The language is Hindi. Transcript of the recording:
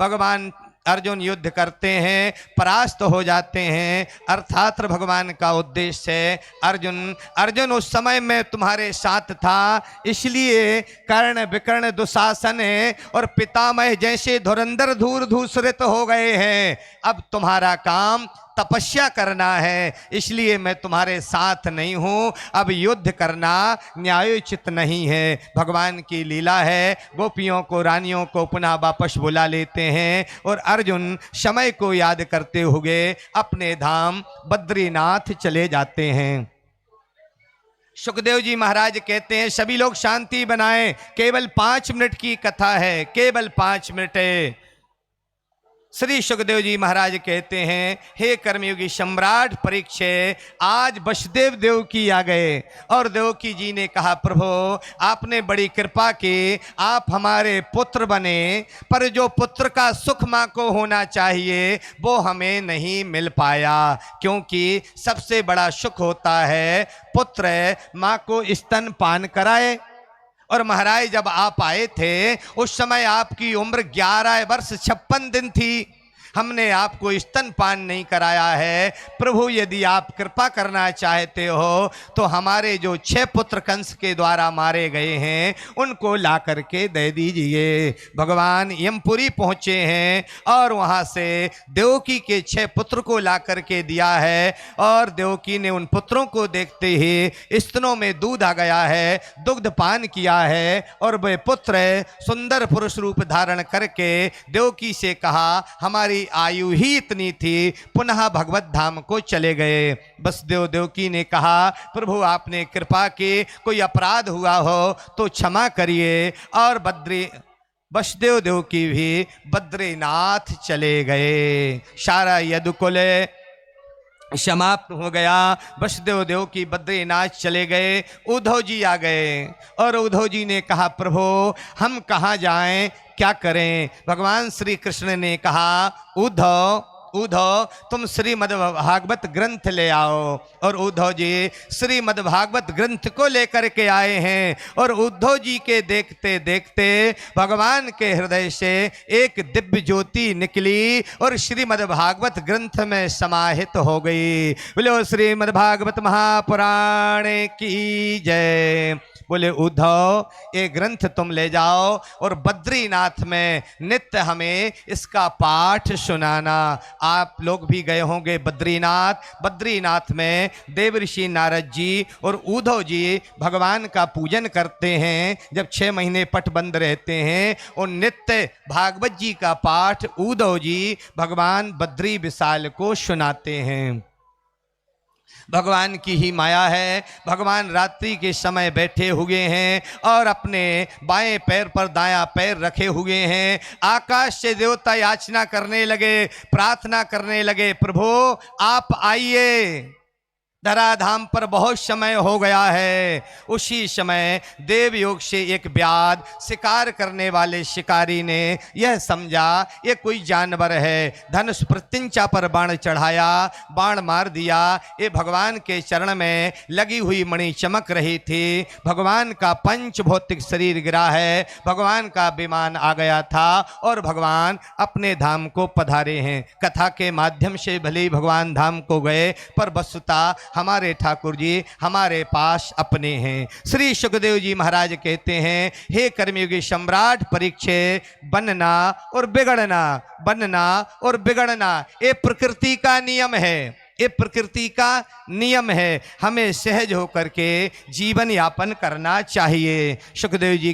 भगवान अर्जुन युद्ध करते हैं, परास्त हो जाते हैं। अर्थात भगवान का उद्देश्य है अर्जुन उस समय मैं तुम्हारे साथ था, इसलिए कर्ण विकर्ण दुशासन और पितामह जैसे धुरंधर धूर धूसरित हो गए हैं। अब तुम्हारा काम तपस्या करना है, इसलिए मैं तुम्हारे साथ नहीं हूं। अब युद्ध करना न्यायोचित नहीं है। भगवान की लीला है, गोपियों को रानियों को पुनः वापस बुला लेते हैं और अर्जुन समय को याद करते हुए अपने धाम बद्रीनाथ चले जाते हैं। सुखदेव जी महाराज कहते हैं सभी लोग शांति बनाएं, केवल 5 मिनट की कथा है, केवल 5 मिनट है। श्री सुखदेव जी महाराज कहते हैं हे कर्मयोगी सम्राट परीक्षित, आज वसुदेव देवकी आ गए और देवकी जी ने कहा प्रभु आपने बड़ी कृपा की, आप हमारे पुत्र बने, पर जो पुत्र का सुख माँ को होना चाहिए वो हमें नहीं मिल पाया, क्योंकि सबसे बड़ा सुख होता है पुत्र माँ को स्तन पान कराए। और महाराज जब आप आए थे उस समय आपकी उम्र 11 वर्ष 56 दिन थी। हमने आपको स्तनपान नहीं कराया है। प्रभु यदि आप कृपा करना चाहते हो तो हमारे जो 6 पुत्र कंस के द्वारा मारे गए हैं उनको ला करके दे दीजिए। भगवान यमपुरी पहुँचे हैं और वहाँ से देवकी के 6 पुत्र को ला करके दिया है और देवकी ने उन पुत्रों को देखते ही स्तनों में दूध आ गया है, दुग्ध पान किया है और वे पुत्र सुंदर पुरुष रूप धारण करके देवकी से कहा हमारी आयु ही इतनी थी, पुनः भगवत धाम को चले गए। बस देवकी ने कहा प्रभु आपने कृपा की, कोई अपराध हुआ हो तो क्षमा करिए। और वसुदेव देवकी भी बद्रीनाथ चले गए। सारा यदुकुल समाप्त हो गया। वसुदेव देवकी बद्रीनाथ चले गए। उद्धव जी आ गए और उद्धव जी ने कहा प्रभु हम कहाँ जाएं, क्या करें। भगवान श्री कृष्ण ने कहा उद्धव तुम श्रीमद् भागवत ग्रंथ ले आओ। और उद्धव जी श्रीमद् भागवत ग्रंथ को लेकर के आए हैं और उद्धव जी के देखते देखते भगवान के हृदय से एक दिव्य ज्योति निकली और श्रीमद् भागवत ग्रंथ में समाहित हो गई। बोलो श्रीमद् भागवत महापुराण की जय। बोले उद्धव ये ग्रंथ तुम ले जाओ और बद्रीनाथ में नित्य हमें इसका पाठ सुनाना। आप लोग भी गए होंगे बद्रीनाथ में देव ऋषि नारद जी और उद्धव जी भगवान का पूजन करते हैं। जब 6 महीने पट बंद रहते हैं और नित्य भागवत जी का पाठ उद्धव जी भगवान बद्री विशाल को सुनाते हैं। भगवान की ही माया है। भगवान रात्रि के समय बैठे हुए हैं और अपने बाएं पैर पर दायां पैर रखे हुए हैं। आकाश से देवता याचना करने लगे, प्रार्थना करने लगे प्रभु आप आइए, धराधाम पर बहुत समय हो गया है। उसी समय देवयोग से एक व्याध शिकार करने वाले शिकारी ने यह समझा ये कोई जानवर है, धनुष प्रत्यंचा पर बाण चढ़ाया, बाण मार दिया। ये भगवान के चरण में लगी हुई मणि चमक रही थी। भगवान का पंच भौतिक शरीर गिरा है, भगवान का विमान आ गया था और भगवान अपने धाम को पधारे हैं। कथा के माध्यम से भले ही भगवान धाम को गए पर वस्तुतः हमारे ठाकुर जी हमारे पास अपने हैं। श्री सुखदेव जी महाराज कहते हैं हे कर्मयोगी सम्राट परीक्षित, बनना और बिगड़ना ये प्रकृति का नियम है, ये प्रकृति का नियम है। हमें सहज होकर के जीवन यापन करना चाहिए। सुखदेव जी